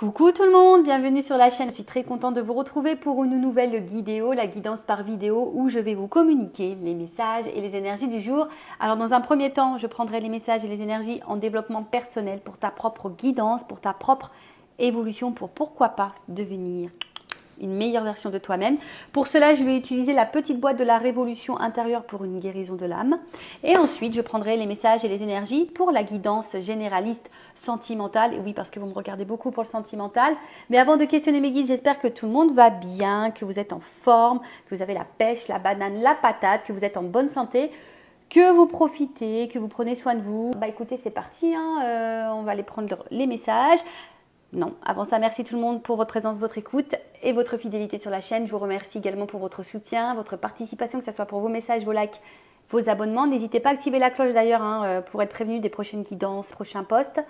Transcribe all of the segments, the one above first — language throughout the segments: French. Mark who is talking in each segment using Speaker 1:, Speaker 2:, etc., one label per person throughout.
Speaker 1: Coucou tout le monde, bienvenue sur la chaîne. Je suis très contente de vous retrouver pour une nouvelle vidéo, la guidance par vidéo, où je vais vous communiquer les messages et les énergies du jour. Alors dans un premier temps, je prendrai les messages et les énergies en développement personnel pour ta propre guidance, pour ta propre évolution, pour pourquoi pas devenir une meilleure version de toi-même. Pour cela, je vais utiliser la petite boîte de la révolution intérieure pour une guérison de l'âme. Et ensuite, je prendrai les messages et les énergies pour la guidance généraliste sentimentale. Et oui, parce que vous me regardez beaucoup pour le sentimental. Mais avant de questionner mes guides, j'espère que tout le monde va bien, que vous êtes en forme, que vous avez la pêche, la banane, la patate, que vous êtes en bonne santé, que vous profitez, que vous prenez soin de vous. Bah écoutez, c'est parti, on va aller prendre les messages. Non, avant ça, merci tout le monde pour votre présence, votre écoute et votre fidélité sur la chaîne. Je vous remercie également pour votre soutien, votre participation, que ce soit pour vos messages, vos likes, vos abonnements. N'hésitez pas à activer la cloche d'ailleurs pour être prévenu des prochaines guidances, prochains posts.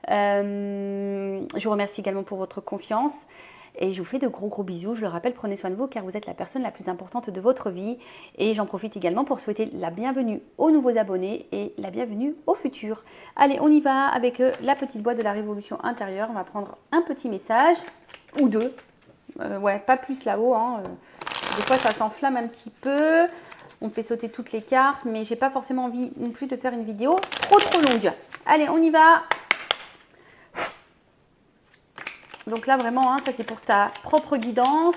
Speaker 1: Je vous remercie également pour votre confiance. Et je vous fais de gros bisous. Je le rappelle, prenez soin de vous car vous êtes la personne la plus importante de votre vie. Et j'en profite également pour souhaiter la bienvenue aux nouveaux abonnés et la bienvenue aux futurs. Allez, on y va avec la petite boîte de la révolution intérieure. On va prendre un petit message ou deux. Ouais, pas plus là-haut. Des fois, ça s'enflamme un petit peu. On fait sauter toutes les cartes, mais j'ai pas forcément envie non plus de faire une vidéo trop longue. Allez, on y va. Donc là, vraiment, ça c'est pour ta propre guidance.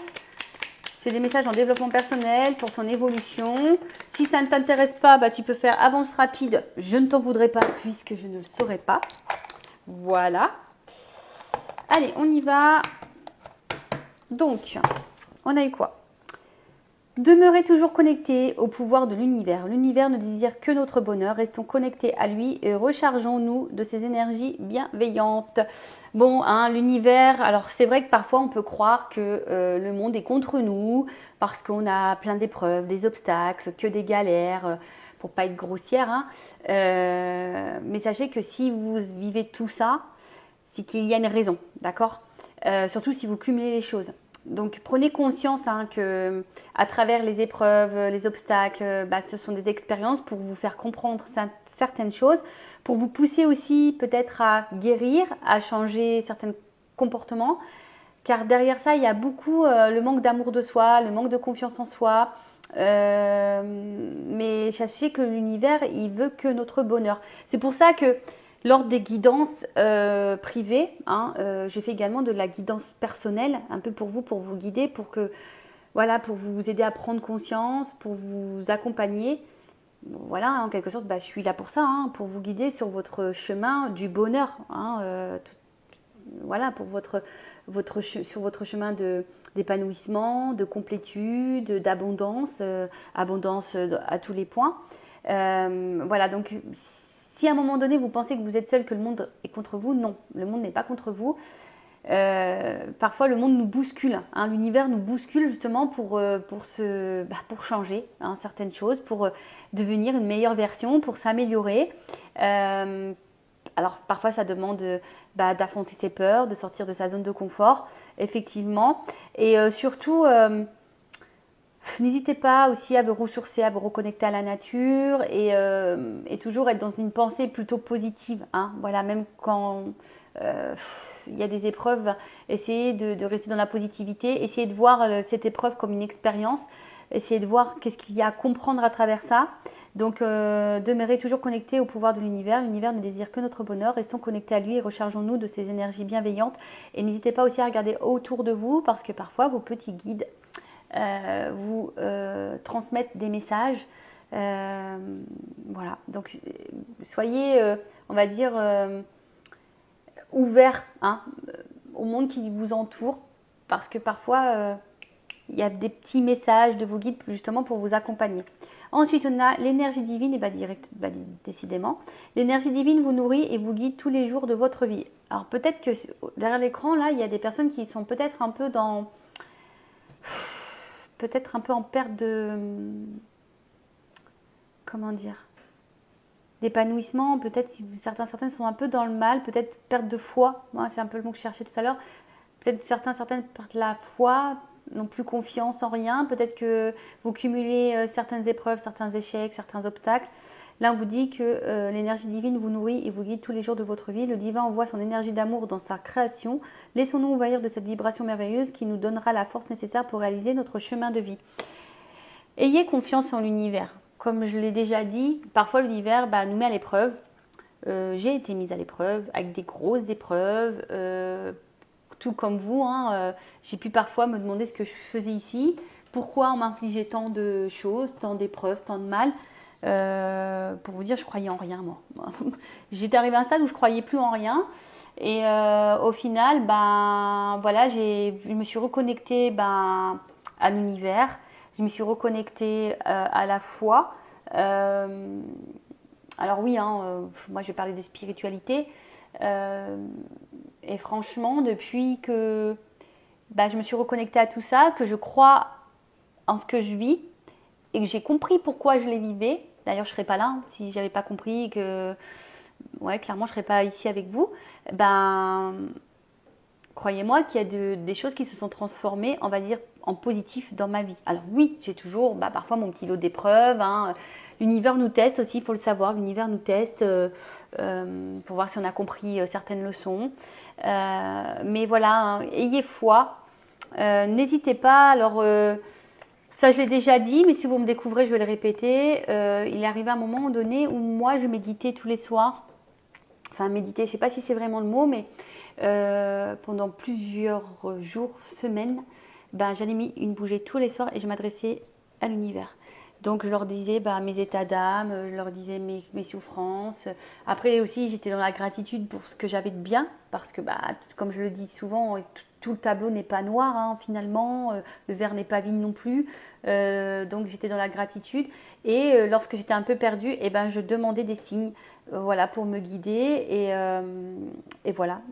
Speaker 1: C'est des messages en développement personnel pour ton évolution. Si ça ne t'intéresse pas, tu peux faire avance rapide. Je ne t'en voudrais pas puisque je ne le saurais pas. Voilà. Allez, on y va. Donc, on a eu quoi? Demeurez toujours connectés au pouvoir de l'univers. L'univers ne désire que notre bonheur. Restons connectés à lui et rechargeons-nous de ses énergies bienveillantes. Bon, l'univers, alors c'est vrai que parfois on peut croire que le monde est contre nous parce qu'on a plein d'épreuves, des obstacles, que des galères, pour pas être grossière. Mais sachez que si vous vivez tout ça, c'est qu'il y a une raison, d'accord? Surtout si vous cumulez les choses. Donc prenez conscience que à travers les épreuves, les obstacles, ce sont des expériences pour vous faire comprendre certaines choses, pour vous pousser aussi peut-être à guérir, à changer certains comportements. Car derrière ça, il y a beaucoup le manque d'amour de soi, le manque de confiance en soi. Mais sachez que l'univers, il veut que notre bonheur. C'est pour ça que lors des guidances privées, je fais également de la guidance personnelle, un peu pour vous guider, pour vous aider à prendre conscience, pour vous accompagner. Voilà, en quelque sorte, je suis là pour ça, pour vous guider sur votre chemin du bonheur, sur votre chemin d'épanouissement, de complétude, d'abondance, abondance à tous les points. Voilà, donc si à un moment donné vous pensez que vous êtes seul, que le monde est contre vous, non, le monde n'est pas contre vous. Parfois le monde nous bouscule, l'univers nous bouscule justement pour changer certaines choses, pour devenir une meilleure version, pour s'améliorer. Alors parfois ça demande d'affronter ses peurs, de sortir de sa zone de confort, effectivement. Et surtout, n'hésitez pas aussi à vous ressourcer, à vous reconnecter à la nature et toujours être dans une pensée plutôt positive. Voilà, même quand il y a des épreuves, essayez de rester dans la positivité, essayez de voir cette épreuve comme une expérience, essayez de voir qu'est-ce qu'il y a à comprendre à travers ça. Donc, demeurez toujours connectés au pouvoir de l'univers. L'univers ne désire que notre bonheur. Restons connectés à lui et rechargeons-nous de ses énergies bienveillantes. Et n'hésitez pas aussi à regarder autour de vous parce que parfois, vos petits guides vous transmettent des messages. Voilà. Donc, soyez, on va dire, ouverts au monde qui vous entoure parce que parfois, il y a des petits messages de vos guides justement pour vous accompagner. Ensuite, on a l'énergie divine, et décidément. L'énergie divine vous nourrit et vous guide tous les jours de votre vie. Alors peut-être que derrière l'écran, là, il y a des personnes qui sont peut-être un peu en perte de... Comment dire? D'épanouissement. Peut-être certaines sont un peu dans le mal. Peut-être perte de foi. Moi, c'est un peu le mot que je cherchais tout à l'heure. Peut-être certaines perdent la foi, n'ont plus confiance en rien. Peut-être que vous cumulez certaines épreuves, certains échecs, certains obstacles. Là, on vous dit que l'énergie divine vous nourrit et vous guide tous les jours de votre vie. Le divin envoie son énergie d'amour dans sa création. Laissons-nous envahir de cette vibration merveilleuse qui nous donnera la force nécessaire pour réaliser notre chemin de vie. Ayez confiance en l'univers. Comme je l'ai déjà dit, parfois l'univers nous met à l'épreuve. J'ai été mise à l'épreuve avec des grosses épreuves, tout comme vous. J'ai pu parfois me demander ce que je faisais ici. Pourquoi on m'infligeait tant de choses, tant d'épreuves, tant de mal. Pour vous dire, je croyais en rien, moi. J'étais arrivée à un stade où je croyais plus en rien. Et au final, voilà, je me suis reconnectée à l'univers. Je me suis reconnectée à la foi. Alors oui, moi je vais parler de spiritualité. Et franchement, depuis que je me suis reconnectée à tout ça, que je crois en ce que je vis et que j'ai compris pourquoi je les vivais. D'ailleurs, je ne serais pas là si j'avais pas compris que, clairement, je ne serais pas ici avec vous. Croyez-moi qu'il y a des choses qui se sont transformées, on va dire, en positif dans ma vie. Alors oui, j'ai toujours parfois mon petit lot d'épreuves. L'univers nous teste aussi, il faut le savoir. L'univers nous teste pour voir si on a compris certaines leçons. Mais voilà, ayez foi. N'hésitez pas. Alors, ça je l'ai déjà dit, mais si vous me découvrez, je vais le répéter. Il est arrivé un moment donné où moi, je méditais tous les soirs. Enfin, méditer, je ne sais pas si c'est vraiment le mot, mais pendant plusieurs jours, semaines, j'allais mis une bougie tous les soirs et je m'adressais à l'univers. Donc je leur disais mes états d'âme, je leur disais mes souffrances. Après aussi, j'étais dans la gratitude pour ce que j'avais de bien, parce que comme je le dis souvent, tout le tableau n'est pas noir finalement, le verre n'est pas vide non plus. Donc j'étais dans la gratitude. Et lorsque j'étais un peu perdue, je demandais des signes. Voilà, pour me guider et voilà,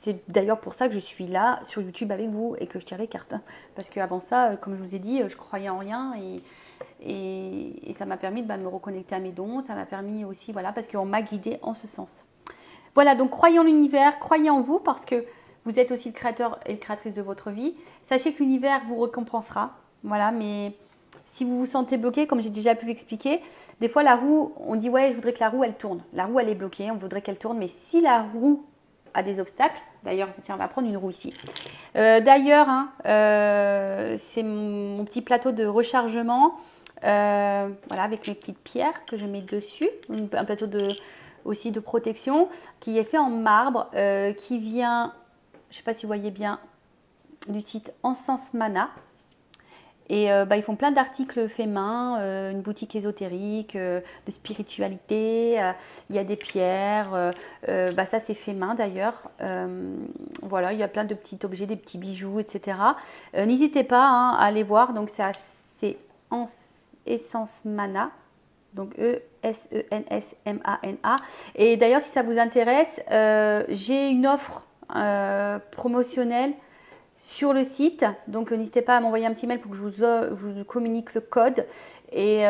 Speaker 1: c'est d'ailleurs pour ça que je suis là sur YouTube avec vous et que je tire les cartes, parce qu'avant ça, comme je vous ai dit, je croyais en rien et ça m'a permis de me reconnecter à mes dons, ça m'a permis aussi, voilà, parce qu'on m'a guidée en ce sens. Voilà, donc croyez en l'univers, croyez en vous, parce que vous êtes aussi le créateur et la créatrice de votre vie. Sachez que l'univers vous récompensera, voilà, mais si vous vous sentez bloqué, comme j'ai déjà pu l'expliquer, des fois la roue, on dit je voudrais que la roue elle tourne. La roue elle est bloquée, on voudrait qu'elle tourne, mais si la roue a des obstacles, d'ailleurs, tiens, on va prendre une roue ici. D'ailleurs, c'est mon petit plateau de rechargement, voilà, avec mes petites pierres que je mets dessus, un plateau aussi de protection qui est fait en marbre, qui vient, je ne sais pas si vous voyez bien, du site Encens Mana. Et ils font plein d'articles faits main, une boutique ésotérique, de spiritualité, il y a des pierres, ça c'est fait main d'ailleurs. Voilà, il y a plein de petits objets, des petits bijoux, etc. N'hésitez pas à aller voir, donc c'est Essence Mana, donc E-S-E-N-S-M-A-N-A. Et d'ailleurs, si ça vous intéresse, j'ai une offre promotionnelle sur le site, donc n'hésitez pas à m'envoyer un petit mail pour que je vous communique le code. Et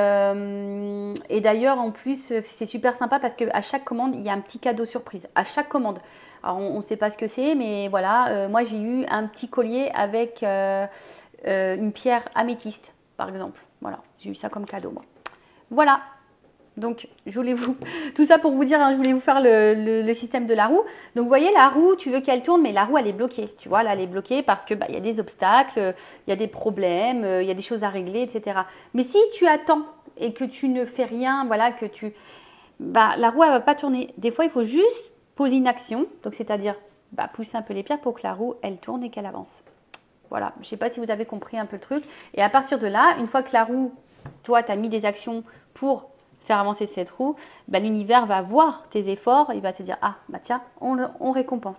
Speaker 1: d'ailleurs, en plus, c'est super sympa parce qu'à chaque commande, il y a un petit cadeau surprise. À chaque commande. Alors, on ne sait pas ce que c'est, mais voilà, moi j'ai eu un petit collier avec une pierre améthyste, par exemple. Voilà, j'ai eu ça comme cadeau, moi. Voilà. Donc, tout ça pour vous dire, je voulais vous faire le système de la roue. Donc, vous voyez, la roue, tu veux qu'elle tourne, mais la roue, elle est bloquée. Tu vois, là, elle est bloquée parce que il y a des obstacles, il y a des problèmes, il y a des choses à régler, etc. Mais si tu attends et que tu ne fais rien, voilà, la roue, elle va pas tourner. Des fois, il faut juste poser une action. Donc, c'est-à-dire, pousser un peu les pierres pour que la roue, elle tourne et qu'elle avance. Voilà. Je ne sais pas si vous avez compris un peu le truc. Et à partir de là, une fois que la roue, toi, tu as mis des actions pour faire avancer cette roue, l'univers va voir tes efforts, il va se dire tiens, on récompense.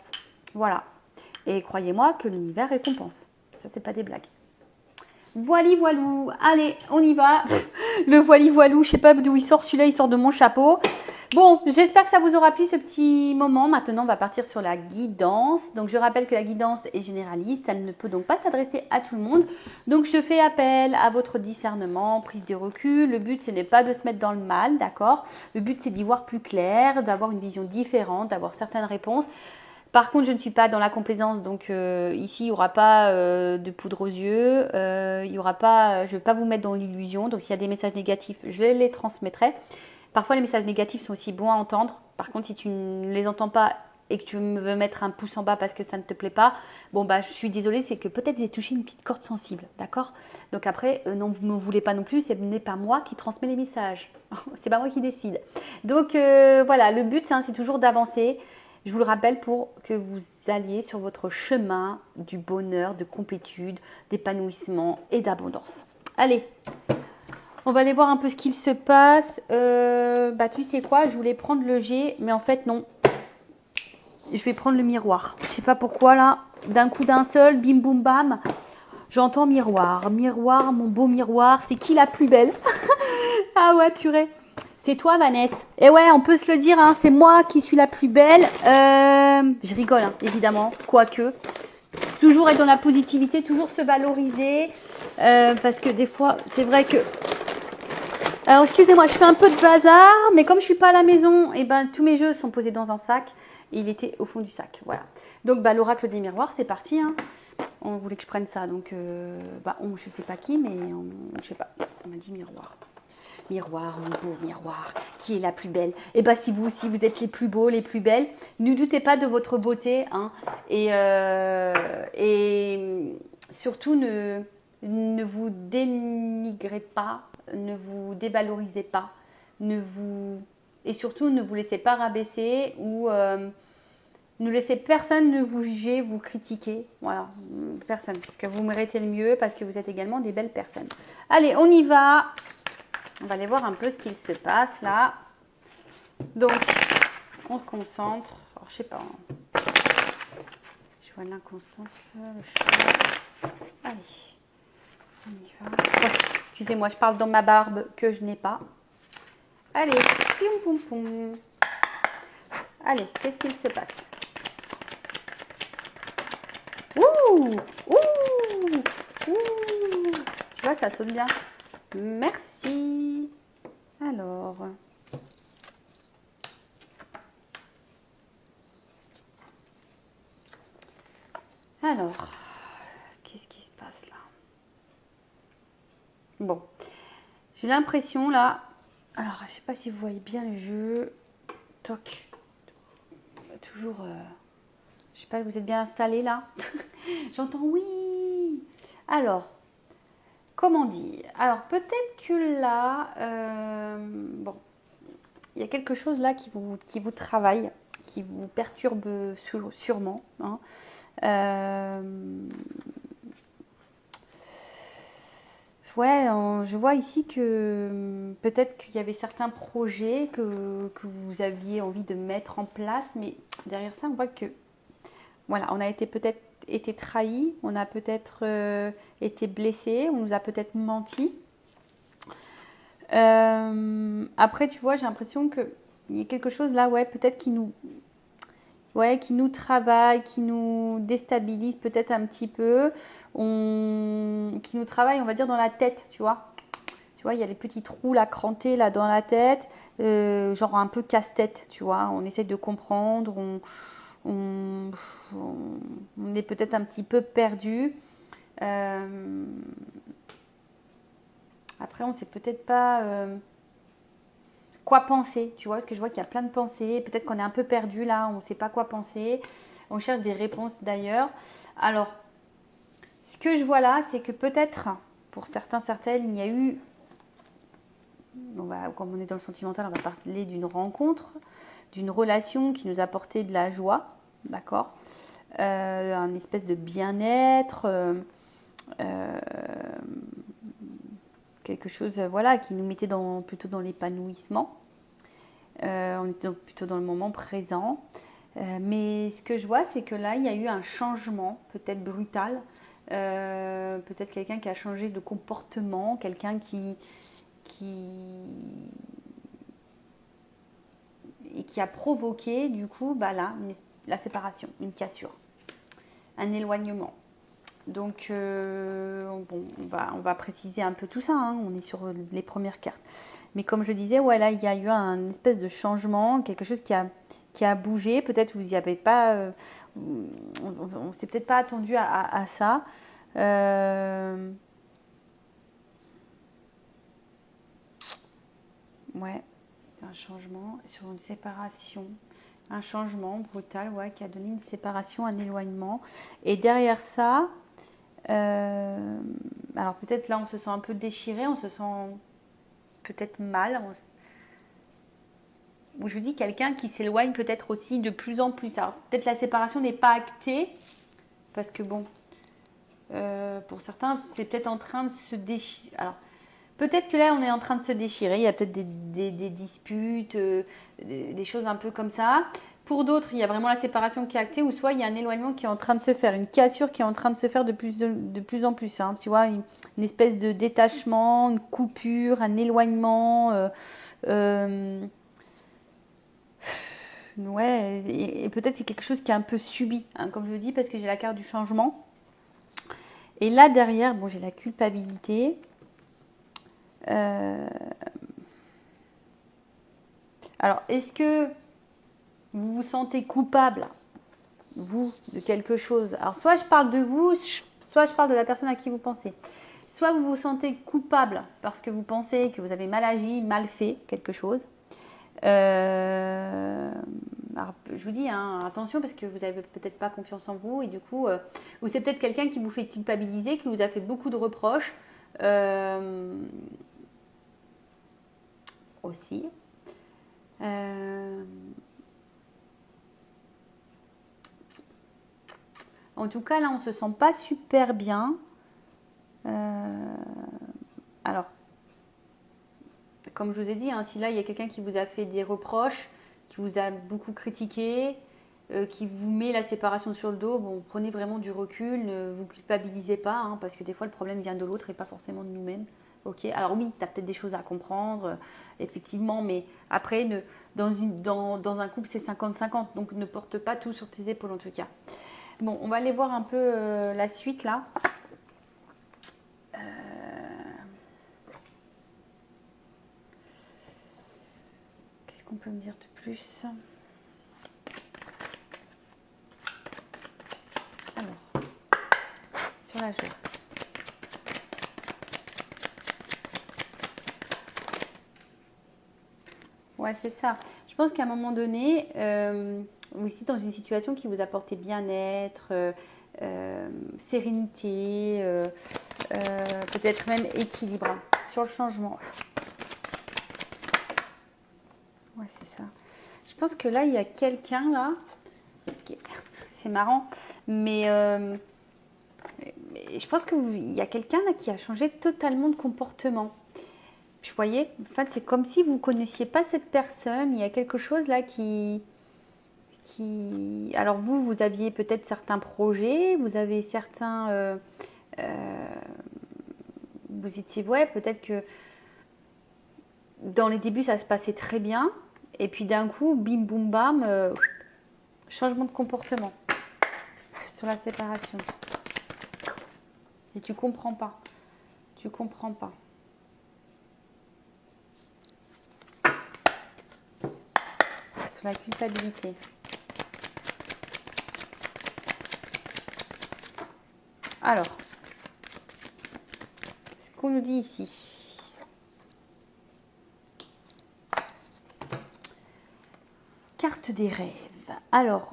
Speaker 1: Voilà. Et croyez-moi que l'univers récompense. Ça, c'est pas des blagues. Voili voilou. Allez, on y va. Le voili voilou, je sais pas d'où il sort, celui-là il sort de mon chapeau. Bon, j'espère que ça vous aura plu ce petit moment. Maintenant, on va partir sur la guidance. Donc, je rappelle que la guidance est généraliste. Elle ne peut donc pas s'adresser à tout le monde. Donc, je fais appel à votre discernement, prise de recul. Le but, ce n'est pas de se mettre dans le mal, d'accord? Le but, c'est d'y voir plus clair, d'avoir une vision différente, d'avoir certaines réponses. Par contre, je ne suis pas dans la complaisance, donc ici, il n'y aura pas de poudre aux yeux. Il y aura pas, je ne vais pas vous mettre dans l'illusion. Donc, s'il y a des messages négatifs, je les transmettrai. Parfois, les messages négatifs sont aussi bons à entendre. Par contre, si tu ne les entends pas et que tu veux mettre un pouce en bas parce que ça ne te plaît pas, bon, bah, je suis désolée, c'est que peut-être j'ai touché une petite corde sensible, d'accord? Donc après, non, vous ne me voulez pas non plus, ce n'est pas moi qui transmets les messages. C'est pas moi qui décide. Donc voilà, le but, hein, c'est toujours d'avancer. Je vous le rappelle pour que vous alliez sur votre chemin du bonheur, de complétude, d'épanouissement et d'abondance. Allez, on va aller voir un peu ce qu'il se passe. Bah, tu sais quoi, je voulais prendre le G, mais en fait, non. Je vais prendre le miroir. Je sais pas pourquoi, là, d'un coup d'un seul, bim boum bam, j'entends miroir. Miroir, mon beau miroir, c'est qui la plus belle? Ah ouais, purée. C'est toi, Vanessa. Et ouais, on peut se le dire, hein, c'est moi qui suis la plus belle. Je rigole, hein, évidemment, quoique. Toujours être dans la positivité, toujours se valoriser. Parce que des fois, c'est vrai que... Alors, excusez-moi, je fais un peu de bazar, mais comme je suis pas à la maison, et ben tous mes jeux sont posés dans un sac. Et il était au fond du sac, voilà. Donc, bah, l'oracle des miroirs, c'est parti, hein. On voulait que je prenne ça, donc, je sais pas qui, mais je sais pas. On m'a dit miroir. Miroir, mon beau miroir, qui est la plus belle? Et bah, si vous aussi, vous êtes les plus beaux, les plus belles, ne doutez pas de votre beauté, hein. Et surtout, ne vous dénigrez pas, ne vous dévalorisez pas, et surtout, ne vous laissez pas rabaisser ou ne laissez personne ne vous juger, vous critiquer. Voilà, personne. Que vous méritez le mieux parce que vous êtes également des belles personnes. Allez, on y va. On va aller voir un peu ce qu'il se passe là. Donc, on se concentre. Alors, je sais pas. Je vois l'inconstance. Allez, on y va. Oh, excusez-moi, je parle dans ma barbe que je n'ai pas. Allez, poum poum poum. Allez, qu'est-ce qu'il se passe? Ouh, ouh, ouh. Tu vois, ça saute bien. Merci. Alors. Qu'est-ce qui se passe là? Bon, j'ai l'impression là. Alors, je sais pas si vous voyez bien le jeu. Toc. Toujours. Je sais pas, vous êtes bien installé là? J'entends oui. Alors, comment dire? Alors, peut-être que là, bon, il y a quelque chose là qui vous travaille, qui vous perturbe sûrement, hein. Ouais, je vois ici que peut-être qu'il y avait certains projets que vous aviez envie de mettre en place, mais derrière ça, on voit que voilà, on a peut-être été trahi, on a peut-être été blessé, on nous a peut-être menti. Après, tu vois, j'ai l'impression qu'il y a quelque chose là, ouais, peut-être qui nous travaille, qui nous déstabilise peut-être un petit peu, qui nous travaille, on va dire, dans la tête, tu vois. Tu vois, il y a les petits trous là, crantés là dans la tête, genre un peu casse-tête, tu vois. On essaie de comprendre, on est peut-être un petit peu perdu. Après, on sait peut-être pas quoi penser, tu vois, parce que je vois qu'il y a plein de pensées. Peut-être qu'on est un peu perdu là, on ne sait pas quoi penser. On cherche des réponses d'ailleurs. Alors, ce que je vois là, c'est que peut-être, pour certains, certaines, il y a eu, comme on est dans le sentimental, on va parler d'une rencontre, d'une relation qui nous a apporté de la joie, d'accord, un espèce de bien-être, quelque chose, voilà, qui nous mettait plutôt dans l'épanouissement. On était plutôt dans le moment présent. Mais ce que je vois, c'est que là, il y a eu un changement, peut-être brutal. Peut-être quelqu'un qui a changé de comportement, quelqu'un qui a provoqué, du coup, bah là, la séparation, une cassure, un éloignement. Donc, bon, on va préciser un peu tout ça, hein. On est sur les premières cartes. Mais comme je disais, ouais, là, il y a eu un espèce de changement, quelque chose qui a bougé. Peut-être vous n'y avez pas, on s'est peut-être pas attendu à ça. Ouais. un changement sur une séparation. Un changement brutal, ouais, qui a donné une séparation, un éloignement. Et derrière ça, alors peut-être là, on se sent un peu déchiré, on se sent peut-être mal. Je vous dis quelqu'un qui s'éloigne peut-être aussi de plus en plus. Alors peut-être la séparation n'est pas actée, parce que bon, pour certains, c'est peut-être en train de se déchirer. Alors, peut-être que là, on est en train de se déchirer. Il y a peut-être des disputes, des choses un peu comme ça. Pour d'autres, il y a vraiment la séparation qui est actée, ou soit il y a un éloignement qui est en train de se faire, une cassure qui est en train de se faire de plus en plus. Hein. Tu vois, une espèce de détachement, une coupure, un éloignement. Ouais, et peut-être c'est quelque chose qui est un peu subi, hein, comme je le dis, parce que j'ai la carte du changement. Et là, derrière, bon, j'ai la culpabilité. Alors, est-ce que vous vous sentez coupable, vous, de quelque chose? Alors, soit je parle de vous, soit je parle de la personne à qui vous pensez. Soit vous vous sentez coupable parce que vous pensez que vous avez mal agi, mal fait quelque chose. Alors, je vous dis, hein, attention parce que vous n'avez peut-être pas confiance en vous et du coup, ou c'est peut-être quelqu'un qui vous fait culpabiliser, qui vous a fait beaucoup de reproches aussi. En tout cas, là, on se sent pas super bien. Alors, comme je vous ai dit, hein, si là, il y a quelqu'un qui vous a fait des reproches, qui vous a beaucoup critiqué, qui vous met la séparation sur le dos, bon, prenez vraiment du recul, ne vous culpabilisez pas, hein, parce que des fois, le problème vient de l'autre et pas forcément de nous-mêmes. Ok, alors oui, tu as peut-être des choses à comprendre, effectivement, mais après, dans un couple, c'est 50-50, donc ne porte pas tout sur tes épaules en tout cas. Bon, on va aller voir un peu la suite là. Qu'est-ce qu'on peut me dire de plus? Alors, sur la joie. Ouais, c'est ça. Je pense qu'à un moment donné, vous êtes dans une situation qui vous apportait bien-être, sérénité, peut-être même équilibre, hein, sur le changement. Ouais, c'est ça. Je pense que là, il y a quelqu'un là, c'est marrant, mais je pense qu'il y a quelqu'un là qui a changé totalement de comportement. Vous voyez, en fait, c'est comme si vous ne connaissiez pas cette personne. Il y a quelque chose là Alors vous aviez peut-être certains projets, vous avez certains... vous étiez... Ouais, peut-être que dans les débuts, ça se passait très bien. Et puis d'un coup, bim, boum, bam, changement de comportement sur la séparation. Si tu comprends pas, tu comprends pas. Sur la culpabilité. Alors, ce qu'on nous dit ici. Carte des rêves. Alors,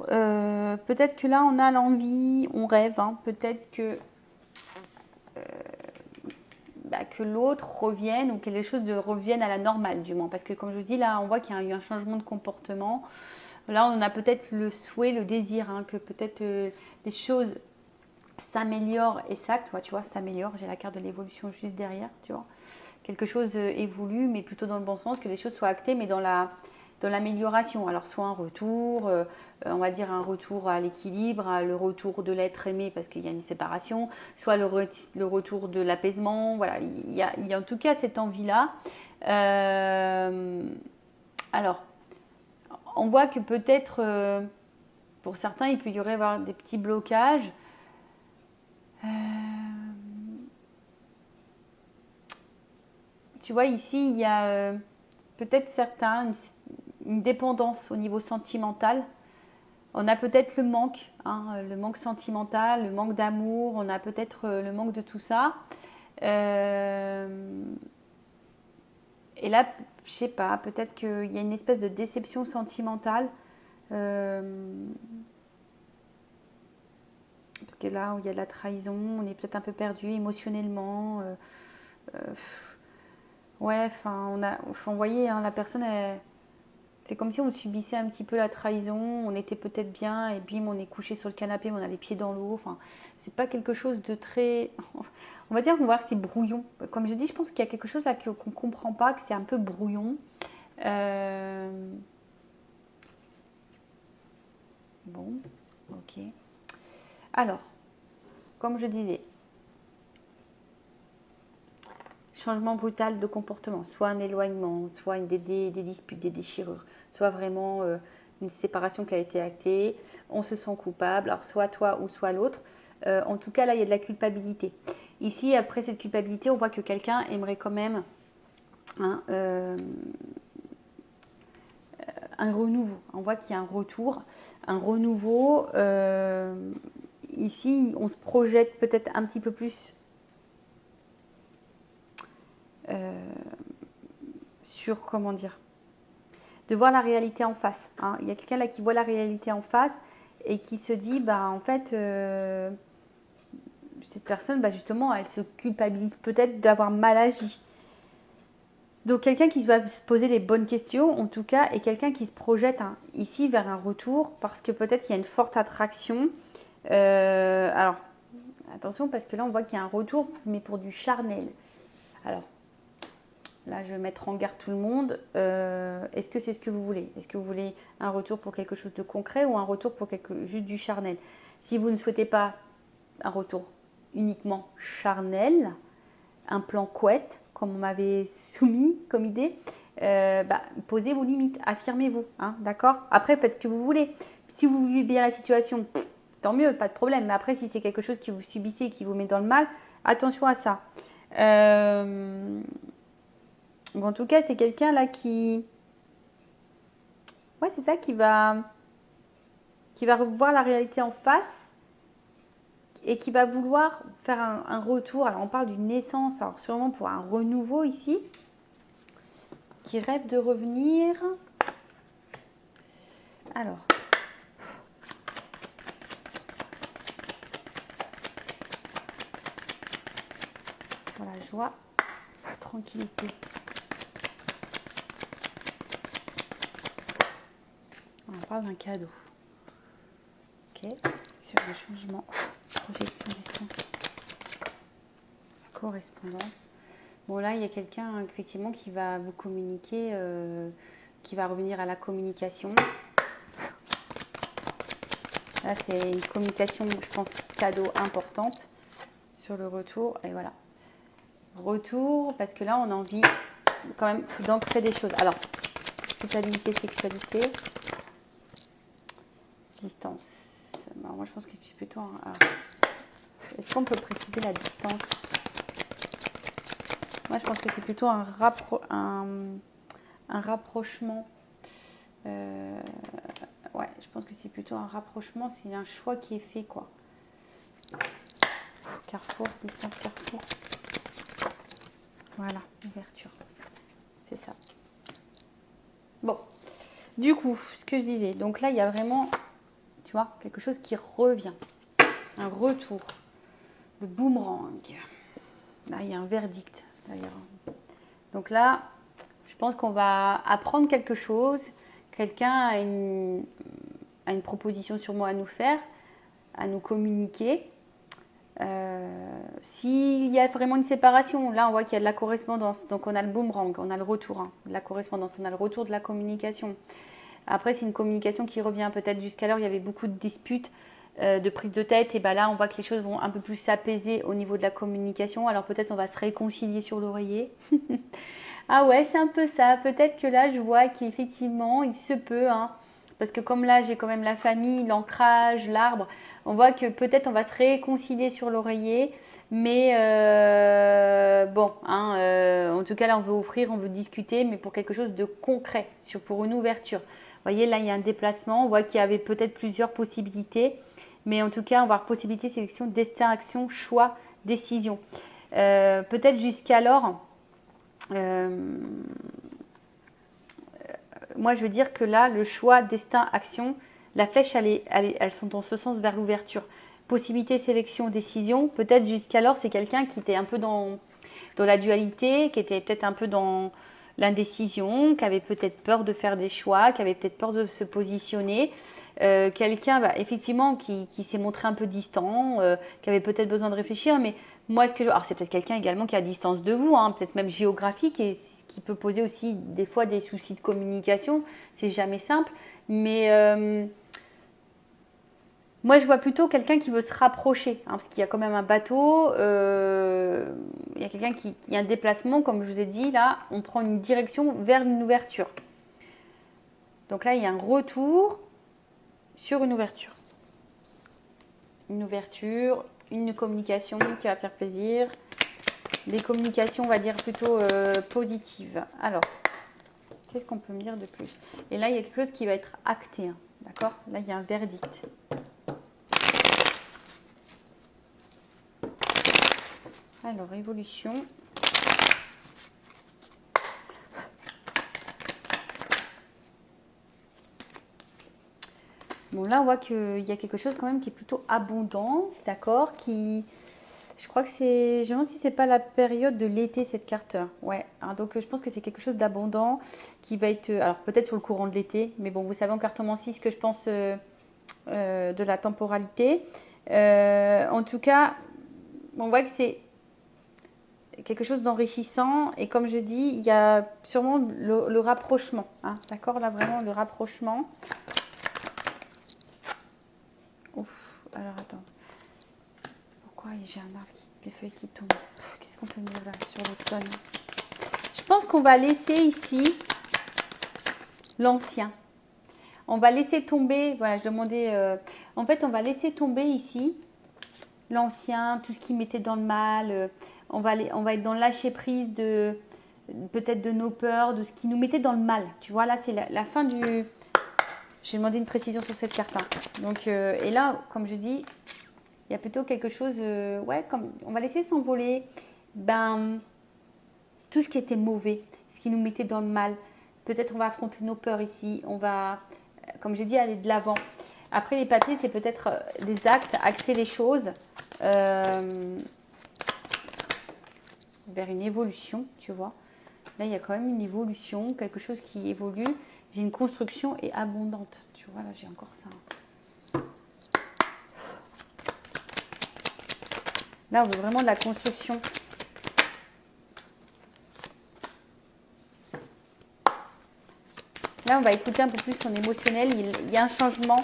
Speaker 1: peut-être que là, on a l'envie, on rêve, hein, peut-être que l'autre revienne ou que les choses reviennent à la normale du moins. Parce que comme je vous dis, là, on voit qu'il y a eu un changement de comportement. Là, on a peut-être le souhait, le désir, hein, que peut-être les choses s'améliorent. Et ça, toi, tu vois, s'améliore. J'ai la carte de l'évolution juste derrière, tu vois. Quelque chose évolue, mais plutôt dans le bon sens, que les choses soient actées, mais dans l'amélioration. Alors soit un retour, on va dire un retour à l'équilibre, le retour de l'être aimé parce qu'il y a une séparation, soit le retour de l'apaisement. Voilà, il y a en tout cas cette envie-là. Alors, on voit que peut-être pour certains, il peut y avoir des petits blocages. Tu vois, ici, il y a peut-être certains, une dépendance au niveau sentimental. On a peut-être le manque, hein, le manque sentimental, le manque d'amour, on a peut-être le manque de tout ça. Et là, je sais pas, peut-être qu'il y a une espèce de déception sentimentale. Parce que là où il y a de la trahison, on est peut-être un peu perdu émotionnellement. Ouais, enfin, vous voyez, hein, la personne, c'est comme si on subissait un petit peu la trahison. On était peut-être bien et bim, on est couché sur le canapé, mais on a les pieds dans l'eau. Enfin, c'est pas quelque chose de très. On va dire qu'on va voir c'est brouillon. Comme je dis, je pense qu'il y a quelque chose là qu'on ne comprend pas, que c'est un peu brouillon. Bon, ok. Alors, comme je disais, changement brutal de comportement, soit un éloignement, soit des disputes, des déchirures, soit vraiment une séparation qui a été actée, on se sent coupable, alors soit toi ou soit l'autre. En tout cas, là, il y a de la culpabilité. Ici, après cette culpabilité, on voit que quelqu'un aimerait quand même hein, un renouveau. On voit qu'il y a un retour, un renouveau. Ici, on se projette peut-être un petit peu plus sur, comment dire, de voir la réalité en face. Hein. Il y a quelqu'un là qui voit la réalité en face et qui se dit, bah en fait, cette personne, bah, justement, elle se culpabilise peut-être d'avoir mal agi. Donc quelqu'un qui va se poser les bonnes questions, en tout cas, et quelqu'un qui se projette hein, ici vers un retour, parce que peut-être il y a une forte attraction. Alors, attention, parce que là, on voit qu'il y a un retour, mais pour du charnel. Alors, là, je vais mettre en garde tout le monde. Est-ce que c'est ce que vous voulez? Est-ce que vous voulez un retour pour quelque chose de concret ou un retour pour juste du charnel? Si vous ne souhaitez pas un retour uniquement charnel, un plan couette, comme on m'avait soumis comme idée, posez vos limites, affirmez-vous, hein, d'accord? Après, faites ce que vous voulez. Si vous vivez bien la situation, tant mieux, pas de problème. Mais après, si c'est quelque chose que vous subissez et qui vous met dans le mal, attention à ça. En tout cas, c'est quelqu'un là qui... Ouais, c'est ça, qui va voir la réalité en face et qui va vouloir faire un retour. Alors, on parle d'une naissance, alors sûrement pour un renouveau ici, qui rêve de revenir. Alors, sur la joie, la tranquillité. On parle d'un cadeau. Ok, sur le changement, projection des sens, correspondance. Bon là, il y a quelqu'un effectivement qui va vous communiquer, qui va revenir à la communication. Là, c'est une communication, je pense, cadeau importante sur le retour. Et voilà. Retour, parce que là, on a envie quand même d'ancrer des choses. Alors, culpabilité, sexualité, distance. Alors, moi, je pense que tu es plutôt est-ce qu'on peut préciser la distance? Moi, je pense que c'est plutôt un rapprochement. Ouais, je pense que c'est plutôt un rapprochement. C'est un choix qui est fait, quoi. Carrefour, distance, carrefour. Voilà, ouverture. C'est ça. Bon, du coup, ce que je disais. Donc là, il y a vraiment, tu vois, quelque chose qui revient. Un retour. Le boomerang. Là, il y a un verdict, d'ailleurs. Donc là, je pense qu'on va apprendre quelque chose. Quelqu'un a une proposition sûrement à nous faire, à nous communiquer. S'il y a vraiment une séparation, là on voit qu'il y a de la correspondance, donc on a le boomerang, on a le retour hein, de la correspondance, on a le retour de la communication. Après c'est une communication qui revient peut-être jusqu'alors il y avait beaucoup de disputes, de prise de tête, et ben là on voit que les choses vont un peu plus s'apaiser au niveau de la communication, alors peut-être on va se réconcilier sur l'oreiller. Ah ouais, c'est un peu ça, peut-être que là je vois qu'effectivement il se peut, hein, parce que comme là j'ai quand même la famille, l'ancrage, l'arbre, on voit que peut-être on va se réconcilier sur l'oreiller, mais bon, hein, en tout cas là on veut offrir, on veut discuter, mais pour quelque chose de concret, pour une ouverture. Vous voyez là il y a un déplacement, on voit qu'il y avait peut-être plusieurs possibilités, mais en tout cas on va avoir possibilité, sélection, destin, action, choix, décision. Peut-être jusqu'alors, Euh, moi, je veux dire que là, le choix, destin, action, la flèche, elles sont dans ce sens vers l'ouverture. Possibilité, sélection, décision. Peut-être jusqu'alors, c'est quelqu'un qui était un peu dans la dualité, qui était peut-être un peu dans l'indécision, qui avait peut-être peur de faire des choix, qui avait peut-être peur de se positionner. Quelqu'un, effectivement, qui s'est montré un peu distant, qui avait peut-être besoin de réfléchir, mais moi, alors c'est peut-être quelqu'un également qui est à distance de vous, hein, peut-être même géographique, et ce qui peut poser aussi des fois des soucis de communication. C'est jamais simple, mais moi, je vois plutôt quelqu'un qui veut se rapprocher, hein, parce qu'il y a quand même un bateau, il y a quelqu'un il y a un déplacement, comme je vous ai dit, là, on prend une direction vers une ouverture. Donc là, il y a un retour sur une ouverture. Une ouverture, une communication qui va faire plaisir. Des communications, on va dire, plutôt positives. Alors, qu'est-ce qu'on peut me dire de plus? Et là, il y a quelque chose qui va être acté, hein, d'accord? Là, il y a un verdict. Alors, évolution. Bon, là, on voit qu'il y a quelque chose quand même qui est plutôt abondant, d'accord? Je crois que c'est, je me demande si c'est pas la période de l'été, cette carte. Ouais, hein, donc je pense que c'est quelque chose d'abondant qui va être, alors peut-être sur le courant de l'été, mais bon, vous savez en cartomancie ce que je pense de la temporalité. En tout cas, on voit que c'est quelque chose d'enrichissant et comme je dis, il y a sûrement le rapprochement, hein, d'accord? Là, vraiment, le rapprochement. Ouf, alors attends. Pourquoi j'ai un arbre des feuilles qui tombent? Qu'est-ce qu'on peut me dire là sur l'automne? Je pense qu'on va laisser ici l'ancien. On va laisser tomber, voilà, je demandais, en fait, on va laisser tomber ici l'ancien, tout ce qui mettait dans le mal. On va être dans le lâcher prise de peut-être de nos peurs, de ce qui nous mettait dans le mal. Tu vois, là, c'est la fin du. J'ai demandé une précision sur cette carte. Hein. Donc, et là, comme je dis, il y a plutôt quelque chose, ouais, comme on va laisser s'envoler, tout ce qui était mauvais, ce qui nous mettait dans le mal. Peut-être on va affronter nos peurs ici, on va, comme j'ai dit, aller de l'avant. Après les papiers, c'est peut-être des actes, axer les choses vers une évolution, tu vois. Là, il y a quand même une évolution, quelque chose qui évolue. J'ai une construction et abondante, tu vois, là j'ai encore ça. Là, on veut vraiment de la construction. Là, on va écouter un peu plus son émotionnel. Il y a un changement.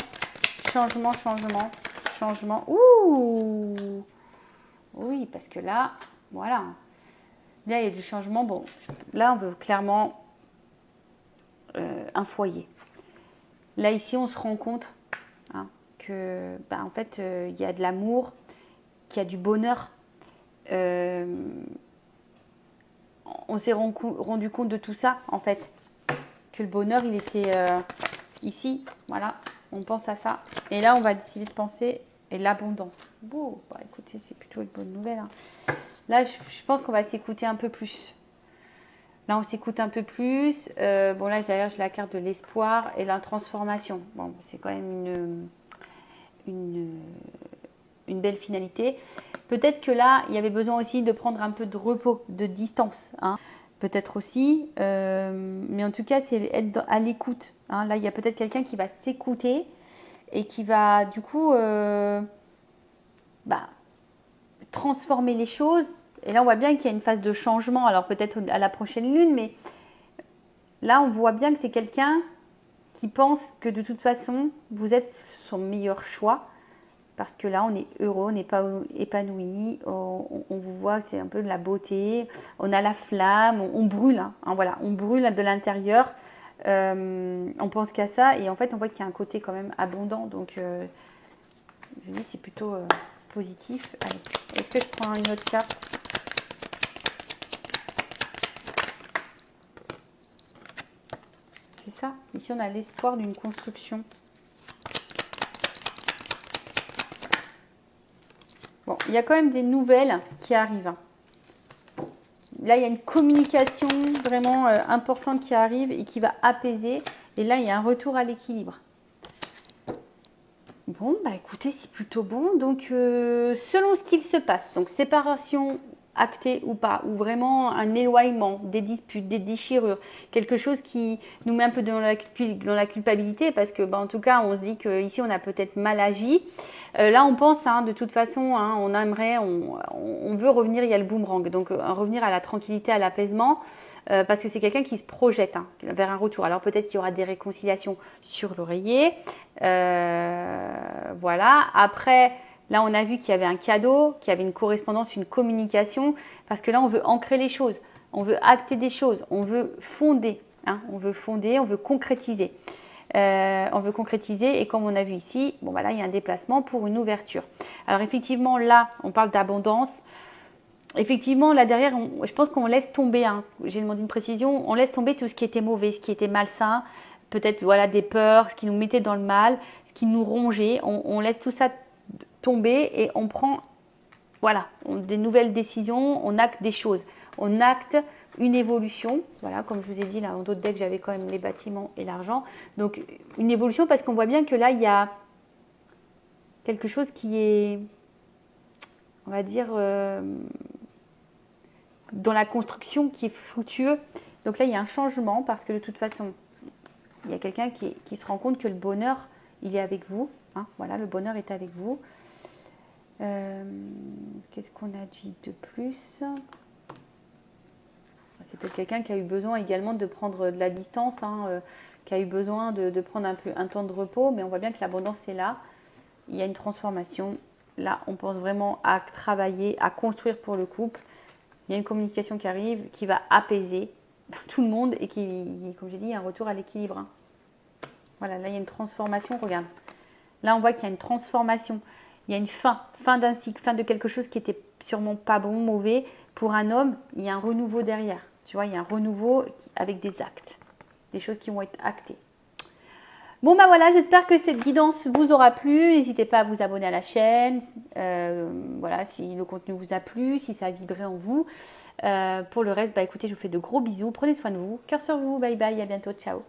Speaker 1: Changement. Ouh! Oui, parce que là, voilà. Là, il y a du changement. Bon, là, on veut clairement un foyer. Là, ici, on se rend compte hein, que, en fait, il y a de l'amour, qu'il y a du bonheur. On s'est rendu compte de tout ça, en fait. Que le bonheur, il était ici. Voilà, on pense à ça. Et là, on va décider de penser et l'abondance. Bon, écoutez, c'est plutôt une bonne nouvelle. Hein. Là, je pense qu'on va s'écouter un peu plus. Là, on s'écoute un peu plus. Bon, là, derrière, j'ai la carte de l'espoir et la transformation. Bon, c'est quand même une belle finalité. Peut-être que là, il y avait besoin aussi de prendre un peu de repos, de distance. Hein. Peut-être aussi. Mais en tout cas, c'est être à l'écoute. Hein. Là, il y a peut-être quelqu'un qui va s'écouter et qui va, du coup, transformer les choses. Et là, on voit bien qu'il y a une phase de changement. Alors, peut-être à la prochaine lune, mais là, on voit bien que c'est quelqu'un qui pense que de toute façon, vous êtes son meilleur choix. Parce que là, on est heureux, on n'est pas épanoui, on vous voit, c'est un peu de la beauté, on a la flamme, on brûle, hein, voilà, on brûle de l'intérieur, on pense qu'à ça, et en fait, on voit qu'il y a un côté quand même abondant, donc je dis c'est plutôt positif. Allez, est-ce que je prends une autre carte? C'est ça, ici on a l'espoir d'une construction. Bon, il y a quand même des nouvelles qui arrivent. là, il y a une communication vraiment importante qui arrive et qui va apaiser. Et là, il y a un retour à l'équilibre. Bon, bah écoutez, c'est plutôt bon. Donc, selon ce qu'il se passe, donc séparation actée ou pas, ou vraiment un éloignement, des disputes, des déchirures, quelque chose qui nous met un peu dans la culpabilité, parce que, bah, en tout cas, on se dit qu'ici, on a peut-être mal agi. Là, on pense, hein, de toute façon, hein, on aimerait, on veut revenir, il y a le boomerang, donc revenir à la tranquillité, à l'apaisement. Parce que c'est quelqu'un qui se projette vers un retour. Alors peut-être qu'il y aura des réconciliations sur l'oreiller. Voilà. Après, là, on a vu qu'il y avait un cadeau, qu'il y avait une correspondance, une communication. Parce que là, on veut ancrer les choses. On veut acter des choses. On veut fonder. Hein, on veut fonder, on veut concrétiser. On veut concrétiser et comme on a vu ici, bon voilà, il y a un déplacement pour une ouverture. Alors effectivement, là, on parle d'abondance. Effectivement, là derrière, je pense qu'on laisse tomber, hein, j'ai demandé une précision, on laisse tomber tout ce qui était mauvais, ce qui était malsain, peut-être voilà des peurs, ce qui nous mettait dans le mal, ce qui nous rongeait, on laisse tout ça tomber et on prend voilà, des nouvelles décisions, on acte des choses, on acte une évolution, voilà, comme je vous ai dit, là, en d'autres decks, j'avais quand même les bâtiments et l'argent, donc une évolution parce qu'on voit bien que là, il y a quelque chose qui est, on va dire, dans la construction qui est fructueux. Donc là, il y a un changement parce que de toute façon, il y a quelqu'un qui se rend compte que le bonheur, il est avec vous. Hein, voilà, le bonheur est avec vous. Qu'est-ce qu'on a dit de plus? C'est peut-être quelqu'un qui a eu besoin également de prendre de la distance, hein, qui a eu besoin de prendre un temps de repos, mais on voit bien que l'abondance est là. Il y a une transformation. Là, on pense vraiment à travailler, à construire pour le couple. Il y a une communication qui arrive, qui va apaiser tout le monde et qui, comme j'ai dit, un retour à l'équilibre. Hein. Voilà, là, il y a une transformation, regarde. Là, on voit qu'il y a une transformation. Il y a une fin d'un cycle, fin de quelque chose qui était sûrement pas bon, mauvais. Pour un homme, il y a un renouveau derrière. Tu vois, il y a un renouveau avec des actes, des choses qui vont être actées. Bon, bah voilà, j'espère que cette guidance vous aura plu. N'hésitez pas à vous abonner à la chaîne. Voilà, si le contenu vous a plu, si ça a vibré en vous. Pour le reste, bah écoutez, je vous fais de gros bisous. Prenez soin de vous. Cœur sur vous. Bye bye. À bientôt. Ciao.